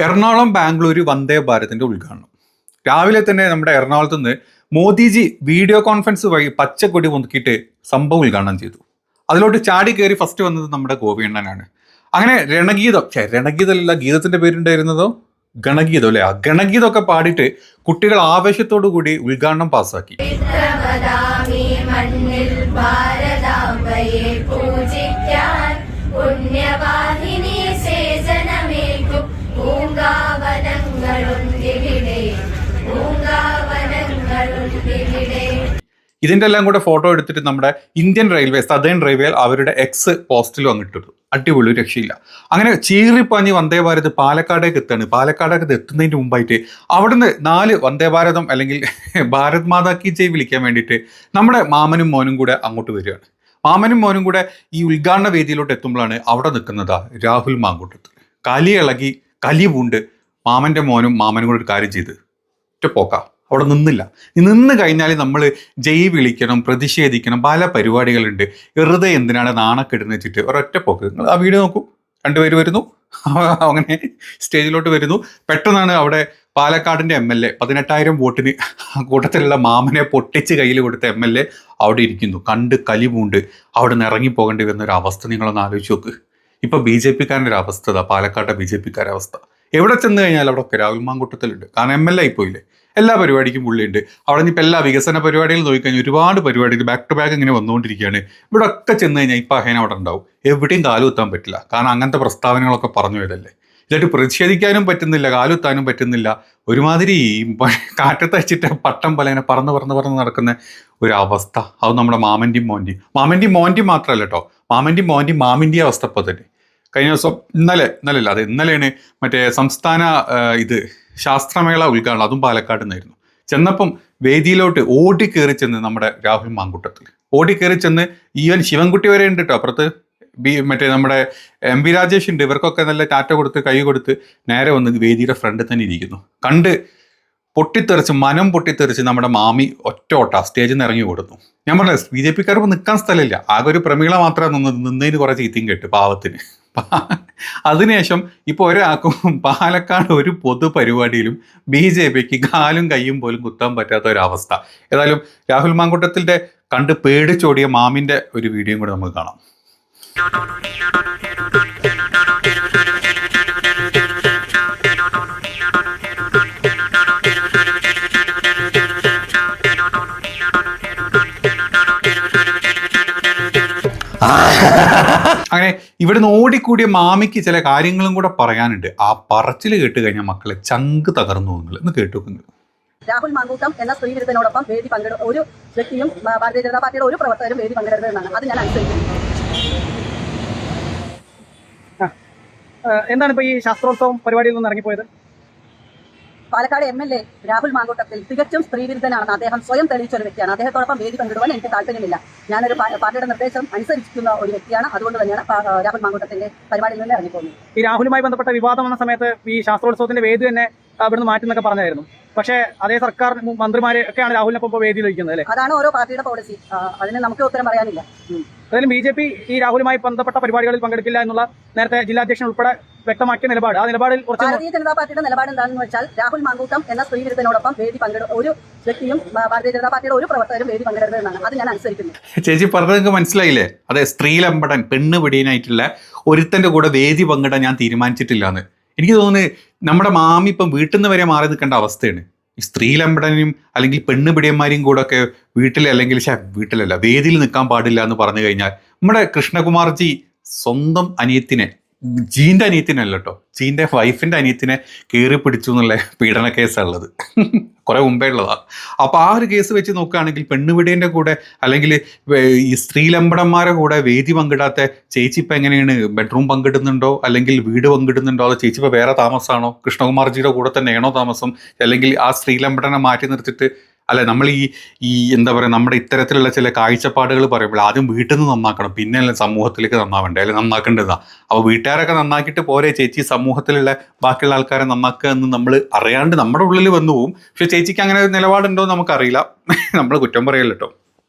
എറണാകുളം ബാംഗ്ലൂർ വന്ദേ ഭാരതിന്റെ ഉദ്ഘാടനം രാവിലെ തന്നെ നമ്മുടെ എറണാകുളത്ത് നിന്ന് മോദിജി വീഡിയോ കോൺഫറൻസ് വഴി പച്ചക്കൊടി പൊന്തിക്കിയിട്ട് സംഭവം ഉദ്ഘാടനം ചെയ്തു. അതിലോട്ട് ചാടി കയറി ഫസ്റ്റ് വന്നത് നമ്മുടെ ഗോപിയണ്ണനാണ്. അങ്ങനെ രണഗീതമല്ല, ഗീതത്തിന്റെ പേരുണ്ടായിരുന്നതോ ഗണഗീതം അല്ലെ. ആ ഗണഗീതമൊക്കെ പാടിയിട്ട് കുട്ടികൾ ആവേശത്തോടു കൂടി ഉദ്ഘാടനം പാസ്സാക്കി. ഇതിന്റെ എല്ലാം കൂടെ ഫോട്ടോ എടുത്തിട്ട് നമ്മുടെ ഇന്ത്യൻ റെയിൽവേ, സദേൺ റെയിൽവേ അവരുടെ എക്സ് പോസ്റ്റിലും അങ്ങിട്ടിട്ടു. അടിപൊളി, രക്ഷയില്ല. അങ്ങനെ ചീറിപ്പാഞ്ഞ് വന്ദേ ഭാരത് പാലക്കാടേക്ക് എത്താണ്. പാലക്കാടേക്ക് എത്തുന്നതിന് മുമ്പായിട്ട് അവിടുന്ന് 4 വന്ദേ ഭാരതം അല്ലെങ്കിൽ ഭാരത് മാതാ കി ജയ് വിളിക്കാൻ വേണ്ടിയിട്ട് നമ്മുടെ മാമനും മോനും കൂടെ അങ്ങോട്ട് വരികയാണ്. മാമനും മോനും കൂടെ ഈ ഉദ്ഘാടന വേദിയിലോട്ട് എത്തുമ്പോഴാണ് അവിടെ നിൽക്കുന്നതാ രാഹുൽ മാങ്കൂട്ടത്തിൽ. കലി ഇളകി, കലി പൂണ്ട് മാമന്റെ മാമനും കൂടെ ഒരു കാര്യം ചെയ്ത് ഒറ്റ പോക്ക അവിടെ നിന്നില്ല. നിന്ന് കഴിഞ്ഞാൽ നമ്മൾ ജയ് വിളിക്കണം, പ്രതിഷേധിക്കണം, പല പരിപാടികളുണ്ട്. വെറുതെ എന്തിനാണ് നാണക്കെടുന്ന് വെച്ചിട്ട് ഒരൊറ്റ പോക്ക്. നിങ്ങൾ ആ വീഡിയോ നോക്കൂ. 2 പേര് വരുന്നു, അങ്ങനെ സ്റ്റേജിലോട്ട് വരുന്നു. പെട്ടെന്നാണ് അവിടെ പാലക്കാടിന്റെ MLA 18,000 വോട്ടിന് കൂട്ടത്തിലുള്ള മാമനെ പൊട്ടിച്ച് കയ്യിൽ കൊടുത്ത MLA അവിടെ ഇരിക്കുന്നു. കണ്ട് കലി പൂണ്ട് അവിടെ നിന്ന് ഇറങ്ങിപ്പോകേണ്ടി വരുന്ന ഒരു അവസ്ഥ നിങ്ങളൊന്ന് ആലോചിച്ച് നോക്ക്. ഇപ്പൊ BJP-കാരൻ്റെ ഒരു അവസ്ഥ, പാലക്കാട്ടെ BJP-കാരുടെ അവസ്ഥ. എവിടെ ചെന്ന് കഴിഞ്ഞാൽ അവിടെ ഒക്കെ രാഹുൽ മാങ്കൂട്ടത്തിലുണ്ട്. കാരണം MLA ആയിപ്പോയില്ലേ. എല്ലാ പരിപാടിക്കും പുള്ളിയുണ്ട്. അവിടെ നിന്ന് ഇപ്പം എല്ലാ വികസന പരിപാടികൾ നോക്കിക്കഴിഞ്ഞാൽ ഒരുപാട് പരിപാടികൾ ബാക്ക് ടു ബാക്ക് ഇങ്ങനെ വന്നുകൊണ്ടിരിക്കുകയാണ്. ഇവിടെ ഒക്കെ ചെന്ന് കഴിഞ്ഞാൽ ഇപ്പം അഹേന അവിടെ ഉണ്ടാവും. എവിടെയും കാലുകുത്താൻ പറ്റില്ല. കാരണം അങ്ങനത്തെ പ്രസ്താവനകളൊക്കെ പറഞ്ഞു പോയതല്ലേ. ഇതായിട്ട് പ്രതിഷേധിക്കാനും പറ്റുന്നില്ല, കാലുകുത്താനും പറ്റുന്നില്ല. ഒരുമാതിരി കാറ്റത്ത് വെച്ചിട്ട് പട്ടം പോലെ ഇങ്ങനെ പറന്ന് നടക്കുന്ന ഒരു അവസ്ഥ. അത് നമ്മുടെ മാമൻ്റെയും മോൻ്റെയും മാത്രമല്ല കേട്ടോ, മാമൻ്റെയും മാമിൻ്റെയും അവസ്ഥ ഇപ്പോൾ തന്നെ. കഴിഞ്ഞ ദിവസം ഇന്നലെയാണ് മറ്റേ സംസ്ഥാന ശാസ്ത്രമേള ഉദ്ഘാടനം, അതും പാലക്കാട് നിന്നായിരുന്നു. ചെന്നപ്പം വേദിയിലോട്ട് ഓടിക്കേറി ചെന്ന് നമ്മുടെ രാഹുൽ മാങ്കൂട്ടത്തിൽ ഓടിക്കേറി ചെന്ന് ഈവൻ ശിവൻകുട്ടി വരെ ഉണ്ട് കേട്ടോ അപ്പുറത്ത്. മറ്റേ നമ്മുടെ MP രാജേഷ് ഉണ്ട്. ഇവർക്കൊക്കെ നല്ല ടാറ്റ കൊടുത്ത് കൈ കൊടുത്ത് നേരെ വന്ന് വേദിയുടെ ഫ്രണ്ടിൽ തന്നെ ഇരിക്കുന്നു. കണ്ട് മനം പൊട്ടിത്തെറിച്ച് നമ്മുടെ മാമി ഒറ്റ സ്റ്റേജിൽ നിന്ന് ഇറങ്ങി കൊടുത്തു. ഞാൻ പറഞ്ഞത് BJP-കാർക്ക് നിൽക്കാൻ സ്ഥലമില്ല. ആകെ ഒരു പ്രമീള മാത്രമേ നിന്നതിന് കുറേ ചീത്തയും കേട്ട് പാവത്തിന്. അതിനുശേഷം ഇപ്പോൾ ഒരാൾക്കും പാലക്കാട് ഒരു പൊതു പരിപാടിയിലും BJP-ക്ക് കാലും കയ്യും പോലും കുത്താൻ പറ്റാത്ത ഒരവസ്ഥ. ഏതായാലും രാഹുൽ മാങ്കൂട്ടത്തിൻ്റെ കണ്ട് പേടിച്ചോടിയ മാമിൻ്റെ ഒരു വീഡിയോയും കൂടെ നമുക്ക് കാണാം. അങ്ങനെ ഇവിടുന്ന് ഓടിക്കൂടിയ മാമിക്ക് ചില കാര്യങ്ങളും കൂടെ പറയാനുണ്ട്. ആ പറച്ചിൽ കേട്ട് കഴിഞ്ഞാൽ മക്കളെ ചങ്ക് തകർന്നു നിങ്ങൾ എന്ന് കേട്ടു. രാഹുൽ മാങ്കൂട്ടം എന്ന സ്ത്രീ വിരുദ്ധനോടൊപ്പം വേദി ഒരു വ്യക്തിയും ഭാരതീയ ജനതാ പാർട്ടിയുടെ ഒരു പ്രവർത്തകരും വേദി പങ്കെടുത്തതെന്നാണ്. അത് ഞാൻ അനുസരിക്കുന്നു. എന്താണ് ഇപ്പൊ ഈ ശാസ്ത്രോത്സവം പരിപാടിയിൽ നിന്ന് ഇറങ്ങിപ്പോയത്? പാലക്കാട് MLA രാഹുൽ മാങ്കൂട്ടത്തിൽ തികച്ചും സ്ത്രീവിരുദ്ധനാണെന്ന് അദ്ദേഹം സ്വയം തെളിയിച്ച ഒരു വ്യക്തിയാണ്. അദ്ദേഹത്തോടൊപ്പം വേദി പങ്കിടുവാൻ എനിക്ക് താല്പര്യമില്ല. ഞാനൊരു പാർട്ടിയുടെ നിർദ്ദേശം അനുസരിക്കുന്ന ഒരു വ്യക്തിയാണ്. അതുകൊണ്ട് തന്നെയാണ് രാഹുൽ മാങ്കൂട്ടത്തിന്റെ പരിപാടിയിൽ നിന്ന് ഇറങ്ങിപ്പോകുന്നത്. ഈ രാഹുലുമായി ബന്ധപ്പെട്ട വിവാദം വന്ന സമയത്ത് ഈ ശാസ്ത്രോത്സവത്തിന്റെ വേദി തന്നെ അവിടുന്ന് മാറ്റുന്നൊക്കെ പറഞ്ഞായിരുന്നു. പക്ഷേ അതേ സർക്കാർ മന്ത്രിമാരെ ഒക്കെയാണ് രാഹുലിനൊപ്പം വേദിയിൽ വയ്ക്കുന്നത് അല്ലേ? അതാണ് ഓരോ പാർട്ടിയുടെ പോളിസി. അതിന് നമുക്ക് ഉത്തരം പറയാനില്ല. അതിലും BJP ഈ രാഹുലുമായി ബന്ധപ്പെട്ട പരിപാടികളിൽ പങ്കെടുക്കില്ല എന്നുള്ള നേരത്തെ ജില്ലാധ്യക്ഷൻ ഉൾപ്പെടെ വ്യക്തമാക്കിയ നിലപാട്, ആ നിലപാടിൽ ഭാരതീയ ജനതാ പാർട്ടിയുടെ നിലപാട് എന്താണെന്ന് വെച്ചാൽ രാഹുൽ മാങ്കൂട്ടം എന്ന സ്ത്രീ വിരുദ്ധനോടൊപ്പം വേദി ഒരു വ്യക്തിയും ഭാരതീയ ജനതാ പാർട്ടിയുടെ ഒരു പ്രവർത്തകരും വേദി പങ്കെടുത്തതെന്നാണ്. അത് ഞാൻ അനുസരിക്കുന്നു. ചേച്ചി പറഞ്ഞത് നിങ്ങൾക്ക് മനസ്സിലായില്ലേ? അതെ, സ്ത്രീലമ്പടൻ പെണ്ണ് പിടിയനായിട്ടുള്ള ഒരുത്തന്റെ കൂടെ വേദി പങ്കിടാൻ ഞാൻ തീരുമാനിച്ചിട്ടില്ല എന്ന്. എനിക്ക് തോന്നുന്നു നമ്മുടെ മാമി ഇപ്പം വീട്ടിൽ നിന്ന് വരെ മാറി നിൽക്കേണ്ട അവസ്ഥയാണ്. ഈ സ്ത്രീലമ്പടനും അല്ലെങ്കിൽ പെണ്ണ് പിടിയന്മാരെയും കൂടെ ഒക്കെ വീട്ടിലല്ല വേദിയിൽ നിൽക്കാൻ പാടില്ല എന്ന് പറഞ്ഞു കഴിഞ്ഞാൽ നമ്മുടെ കൃഷ്ണകുമാർജി സ്വന്തം അനിയത്തിനെ, ജീൻ്റെ അനിയത്തിനല്ല കേട്ടോ, ജീൻ്റെ വൈഫിൻ്റെ അനിയത്തിനെ കയറി പിടിച്ചു എന്നുള്ള പീഡന കേസുള്ളത് കുറെ മുമ്പേ ഉള്ളതാണ്. അപ്പോൾ ആ ഒരു കേസ് വെച്ച് നോക്കുകയാണെങ്കിൽ പെണ്ണുപിടിയൻ്റെ കൂടെ അല്ലെങ്കിൽ ഈ സ്ത്രീലമ്പടന്മാരെ കൂടെ വേദി പങ്കിടാത്ത ചേച്ചി ഇപ്പം എങ്ങനെയാണ്? ബെഡ്റൂം പങ്കിടുന്നുണ്ടോ അല്ലെങ്കിൽ വീട് പങ്കിടുന്നുണ്ടോ? അതോ ചേച്ചി ഇപ്പോൾ വേറെ താമസമാണോ? കൃഷ്ണകുമാർജിയുടെ കൂടെ തന്നെയാണോ താമസം? അല്ലെങ്കിൽ ആ സ്ത്രീലമ്പടനെ മാറ്റി നിർത്തിയിട്ട് അല്ലെ നമ്മൾ ഈ എന്താ പറയുക, നമ്മുടെ ഇത്തരത്തിലുള്ള ചില കാഴ്ചപ്പാടുകൾ പറയുമ്പോൾ ആദ്യം വീട്ടിൽ നിന്ന് നന്നാക്കണം, പിന്നെ അല്ല സമൂഹത്തിലേക്ക് നന്നാവണ്ടേ, അല്ലെങ്കിൽ നന്നാക്കേണ്ടതാണ്. അപ്പോൾ വീട്ടുകാരൊക്കെ നന്നാക്കിയിട്ട് പോരെ ചേച്ചി സമൂഹത്തിലുള്ള ബാക്കിയുള്ള ആൾക്കാരെ നന്നാക്കുക എന്ന് നമ്മൾ അറിയാണ്ട് നമ്മുടെ ഉള്ളിൽ വന്നു പോകും. പക്ഷെ ചേച്ചിക്ക് അങ്ങനെ നിലപാടുണ്ടോ എന്ന് നമുക്കറിയില്ല. നമ്മൾ കുറ്റം പറയല്ല കേട്ടോ.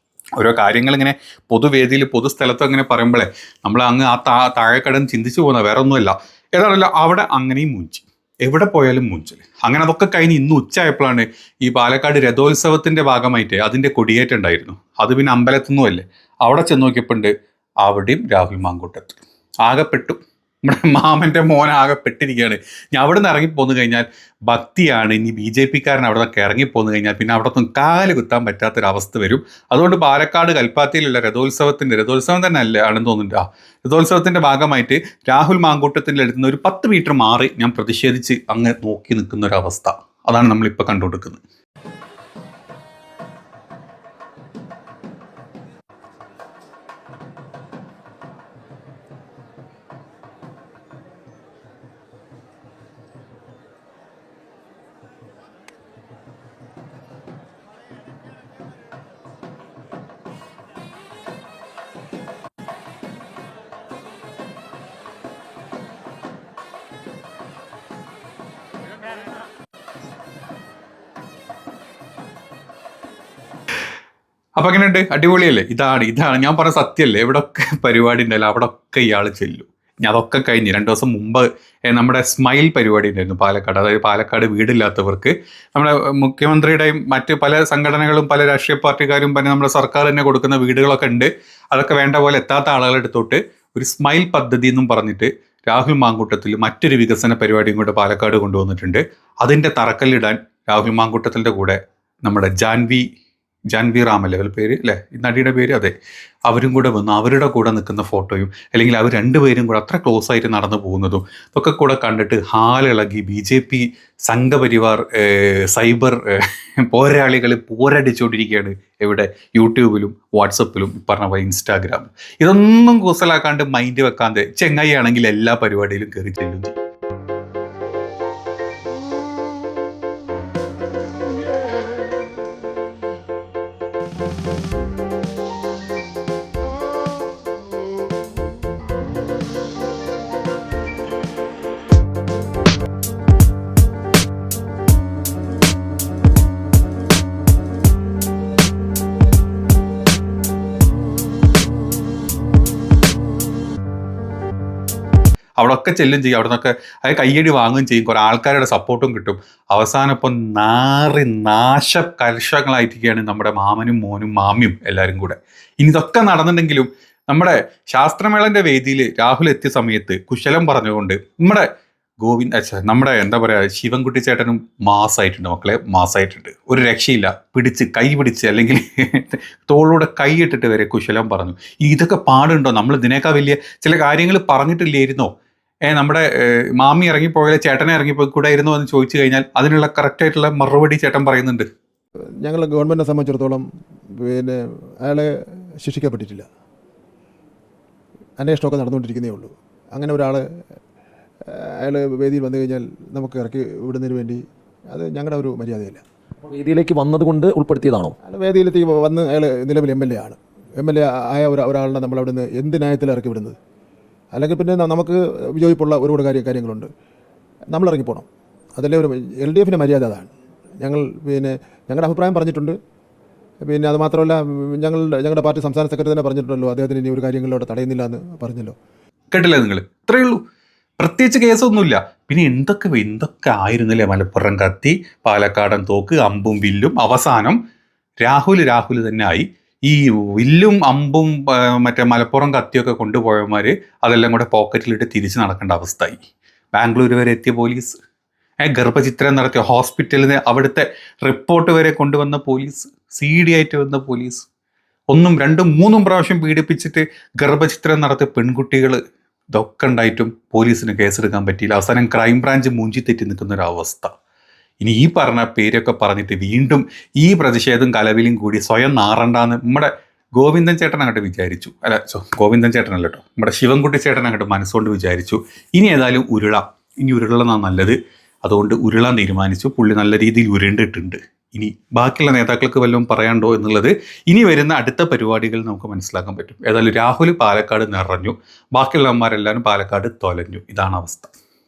ഓരോ കാര്യങ്ങൾ ഇങ്ങനെ പൊതുവേദിയിൽ പൊതുസ്ഥലത്ത് അങ്ങനെ പറയുമ്പോഴേ നമ്മൾ അങ്ങ് ആ താഴെക്കടന്ന് ചിന്തിച്ചു പോകുന്ന വേറെ ഒന്നുമില്ല. ഏതാണല്ലോ അവിടെ അങ്ങനെയും മൂഞ്ചി. എവിടെ പോയാലും മൂഞ്ചൽ. അങ്ങനെ അതൊക്കെ കഴിഞ്ഞ് ഇന്ന് ഉച്ചയായപ്പോഴാണ് ഈ പാലക്കാട് രഥോത്സവത്തിന്റെ ഭാഗമായിട്ട് അതിന്റെ കൊടിയേറ്റം ഉണ്ടായിരുന്നു. അത് പിന്നെ അമ്പലത്തുനിന്നുമല്ലേ. അവിടെ ചെന്ന് നോക്കിയപ്പോണ്ട് അവിടെയും രാഹുൽ മാങ്കൂട്ടത്തിൽ ആകെപ്പെട്ടു. നമ്മുടെ മാമന്റെ മോൻ ആകെപ്പെട്ടിരിക്കുകയാണ്. ഞാൻ അവിടെ നിന്ന് ഇറങ്ങിപ്പോന്നു കഴിഞ്ഞാൽ ഭക്തിയാണ്. ഇനി BJP-കാരൻ അവിടെ നിന്നൊക്കെ ഇറങ്ങിപ്പോന്നു കഴിഞ്ഞാൽ പിന്നെ അവിടെ നിന്ന് കാല് കുത്താൻ പറ്റാത്തൊരവസ്ഥ വരും. അതുകൊണ്ട് പാലക്കാട് കൽപ്പാത്തിയിലുള്ള രഥോത്സവം തന്നെ അല്ലേ ആണെന്ന് തോന്നുന്നുണ്ട്. രഥോത്സവത്തിന്റെ ഭാഗമായിട്ട് രാഹുൽ മാങ്കൂട്ടത്തിന്റെ അടുത്ത് നിന്ന് ഒരു 10 മീറ്റർ മാറി ഞാൻ പ്രതിഷേധിച്ച് അങ്ങ് നോക്കി നിൽക്കുന്ന ഒരു അവസ്ഥ. അതാണ് നമ്മളിപ്പോൾ കണ്ടുകൊടുക്കുന്നത്. അപ്പൊ എങ്ങനെയുണ്ട്? അടിപൊളിയല്ലേ? ഇതാണ് ഞാൻ പറഞ്ഞ സത്യമല്ലേ? എവിടൊക്കെ പരിപാടി ഉണ്ടല്ലോ അവിടൊക്കെ ഇയാൾ ചെല്ലും. ഞാൻ അതൊക്കെ കഴിഞ്ഞ് 2 ദിവസം മുമ്പ് നമ്മുടെ സ്മൈൽ പരിപാടി ഉണ്ടായിരുന്നു പാലക്കാട്. അതായത് പാലക്കാട് വീടില്ലാത്തവർക്ക് നമ്മുടെ മുഖ്യമന്ത്രിയുടെയും മറ്റ് പല സംഘടനകളും പല രാഷ്ട്രീയ പാർട്ടിക്കാരും പിന്നെ നമ്മുടെ സർക്കാർ തന്നെ കൊടുക്കുന്ന വീടുകളൊക്കെ ഉണ്ട്. അതൊക്കെ വേണ്ട പോലെ എത്താത്ത ആളുകളെടുത്തോട്ട് ഒരു സ്മൈൽ പദ്ധതി എന്നും പറഞ്ഞിട്ട് രാഹുൽ മാങ്കൂട്ടത്തിൽ മറ്റൊരു വികസന പരിപാടിയും കൂടെ പാലക്കാട് കൊണ്ടുവന്നിട്ടുണ്ട്. അതിൻ്റെ തറക്കല്ലിടാൻ രാഹുൽ മാങ്കൂട്ടത്തിൻ്റെ കൂടെ നമ്മുടെ ജാൻവി റാമല്ലേ അവരുടെ പേര് അല്ലേ, ഈ നടിയുടെ പേര്, അതെ, അവരും കൂടെ വന്നു അവരുടെ കൂടെ നിൽക്കുന്ന ഫോട്ടോയും അല്ലെങ്കിൽ അവർ രണ്ടുപേരും കൂടെ അത്ര ക്ലോസ് ആയിട്ട് നടന്നു പോകുന്നതും ഇതൊക്കെ കൂടെ കണ്ടിട്ട് ഹാലിളകി BJP സംഘപരിവാർ സൈബർ പോരാളികൾ പോരടിച്ചുകൊണ്ടിരിക്കുകയാണ്. എവിടെ? യൂട്യൂബിലും വാട്സപ്പിലും പറഞ്ഞ പോലെ ഇൻസ്റ്റാഗ്രാമിലും. ഇതൊന്നും കൂസലാക്കാണ്ട് മൈൻഡ് വെക്കാതെ ചെങ്ങായി ആണെങ്കിൽ എല്ലാ പരിപാടിയിലും കയറി ചെല്ലുന്നു. അവിടെയൊക്കെ ചെല്ലും ചെയ്യും. അവിടെ നിന്നൊക്കെ അത് കയ്യടി വാങ്ങുകയും ചെയ്യും. കുറേ ആൾക്കാരുടെ സപ്പോർട്ടും കിട്ടും. അവസാനം ഇപ്പം നാശ കലുഷങ്ങളായിരിക്കുകയാണ് നമ്മുടെ മാമനും മോനും മാമിയും എല്ലാവരും കൂടെ. ഇനി ഇതൊക്കെ നടന്നിട്ടുണ്ടെങ്കിലും നമ്മുടെ ശാസ്ത്രമേളൻ്റെ വേദിയിൽ രാഹുൽ എത്തിയ സമയത്ത് കുശലം പറഞ്ഞുകൊണ്ട് നമ്മുടെ എന്താ പറയുക, ശിവൻകുട്ടി ചേട്ടനും മാസായിട്ടുണ്ട് മക്കളെ, മാസായിട്ടുണ്ട്. ഒരു രക്ഷയില്ല. കൈ പിടിച്ച് അല്ലെങ്കിൽ തോളിലൂടെ കൈയിട്ടിട്ട് വരെ കുശലം പറഞ്ഞു. ഇതൊക്കെ പാടുണ്ടോ? നമ്മൾ ഇതിനേക്കാൾ വലിയ ചില കാര്യങ്ങൾ പറഞ്ഞിട്ടില്ലായിരുന്നോ? നമ്മുടെ മാമി ഇറങ്ങിപ്പോയാലേ ചേട്ടനെ ഇറങ്ങിപ്പോയി കൂടായിരുന്നോ എന്ന് ചോദിച്ചു കഴിഞ്ഞാൽ അതിനുള്ള കറക്റ്റായിട്ടുള്ള മറുപടി ചേട്ടൻ പറയുന്നുണ്ട്. ഞങ്ങൾ ഗവൺമെൻറ്റിനെ സംബന്ധിച്ചിടത്തോളം പിന്നെ അയാളെ ശിക്ഷിക്കപ്പെട്ടിട്ടില്ല. അന്വേഷണമൊക്കെ നടന്നുകൊണ്ടിരിക്കുന്നേ ഉള്ളൂ. അങ്ങനെ അയാൾ വേദിയിൽ വന്നു കഴിഞ്ഞാൽ നമുക്ക് ഇറക്കി വിടുന്നതിന് വേണ്ടി അത് ഞങ്ങളുടെ ഒരു മര്യാദയല്ല. വേദിയിലേക്ക് വന്നതുകൊണ്ട് ഉൾപ്പെടുത്തിയതാണോ? അയാൾ വേദിയിലെത്തി വന്ന് അയാൾ നിലവിൽ MLA ആണ്. MLA ആയ ഒരാളിനെ നമ്മൾ അവിടെ നിന്ന് എന്ത് ന്യായത്തിൽ ഇറക്കി വിടുന്നത്? അല്ലെങ്കിൽ പിന്നെ നമുക്ക് വിജയിപ്പുള്ള ഒരുപാട് കാര്യങ്ങളുണ്ട്. നമ്മൾ ഇറങ്ങിപ്പോണം. അതല്ലേ ഒരു LDFൻ്റെ മര്യാദ. അതാണ് ഞങ്ങളുടെ അഭിപ്രായം പറഞ്ഞിട്ടുണ്ട്. പിന്നെ അത് മാത്രമല്ല ഞങ്ങളുടെ പാർട്ടി സംസ്ഥാന സെക്രട്ടറി തന്നെ പറഞ്ഞിട്ടുണ്ടല്ലോ, അദ്ദേഹത്തിന് ഇനി ഒരു കാര്യങ്ങളിലൂടെ തടയുന്നില്ല എന്ന് പറഞ്ഞല്ലോ. കേട്ടില്ലേ നിങ്ങൾ? ഇത്രയേ ഉള്ളൂ. പ്രത്യേകിച്ച് കേസൊന്നുമില്ല. പിന്നെ എന്തൊക്കെ ആയിരുന്നില്ലേ? മലപ്പുറം കത്തി, പാലക്കാടൻ തോക്ക്, അമ്പും വില്ലും. അവസാനം രാഹുൽ തന്നെ ആയി. ഈ വില്ലും അമ്പും മറ്റേ മലപ്പുറം കത്തിയൊക്കെ കൊണ്ടുപോയവന്മാർ അതെല്ലാം കൂടെ പോക്കറ്റിലിട്ട് തിരിച്ച് നടക്കേണ്ട അവസ്ഥയായി. ബാംഗ്ലൂർ വരെ എത്തിയ പോലീസ്, ഗർഭചിത്രം നടത്തിയ ഹോസ്പിറ്റലിൽ അവിടുത്തെ റിപ്പോർട്ട് വരെ കൊണ്ടുവന്ന പോലീസ്, CD ആയിട്ട് വന്ന പോലീസ്, 1, 2, 3 പ്രാവശ്യം പീഡിപ്പിച്ചിട്ട് ഗർഭചിത്രം നടത്തിയ പെൺകുട്ടികൾ, ഇതൊക്കെ ഉണ്ടായിട്ടും പോലീസിന് കേസെടുക്കാൻ പറ്റിയില്ല. അവസാനം ക്രൈംബ്രാഞ്ച് മൂഞ്ചി തെറ്റി നിൽക്കുന്നൊരവസ്ഥ. ഇനി ഈ പറഞ്ഞ പേരൊക്കെ പറഞ്ഞിട്ട് വീണ്ടും ഈ പ്രതിഷേധം കലവിലും കൂടി സ്വയം നാറണ്ടാന്ന് നമ്മുടെ ഗോവിന്ദൻ ചേട്ടൻ അങ്ങോട്ട് വിചാരിച്ചു. ഗോവിന്ദൻ ചേട്ടനല്ല കേട്ടോ, നമ്മുടെ ശിവൻകുട്ടി ചേട്ടൻ അങ്ങോട്ട് മനസ്സുകൊണ്ട് വിചാരിച്ചു ഇനി ഏതായാലും ഉരുളാം നല്ലത്. അതുകൊണ്ട് ഉരുളാൻ തീരുമാനിച്ചു. പുള്ളി നല്ല രീതിയിൽ ഉരുണ്ടിട്ടുണ്ട്. ഇനി ബാക്കിയുള്ള നേതാക്കൾക്ക് വല്ലതും പറയാണ്ടോ എന്നുള്ളത് ഇനി വരുന്ന അടുത്ത പരിപാടികൾ നമുക്ക് മനസ്സിലാക്കാൻ പറ്റും. ഏതായാലും രാഹുൽ പാലക്കാട് നിറഞ്ഞു, ബാക്കിയുള്ളവന്മാരെല്ലാവരും പാലക്കാട് തൊലഞ്ഞു. ഇതാണ് അവസ്ഥ.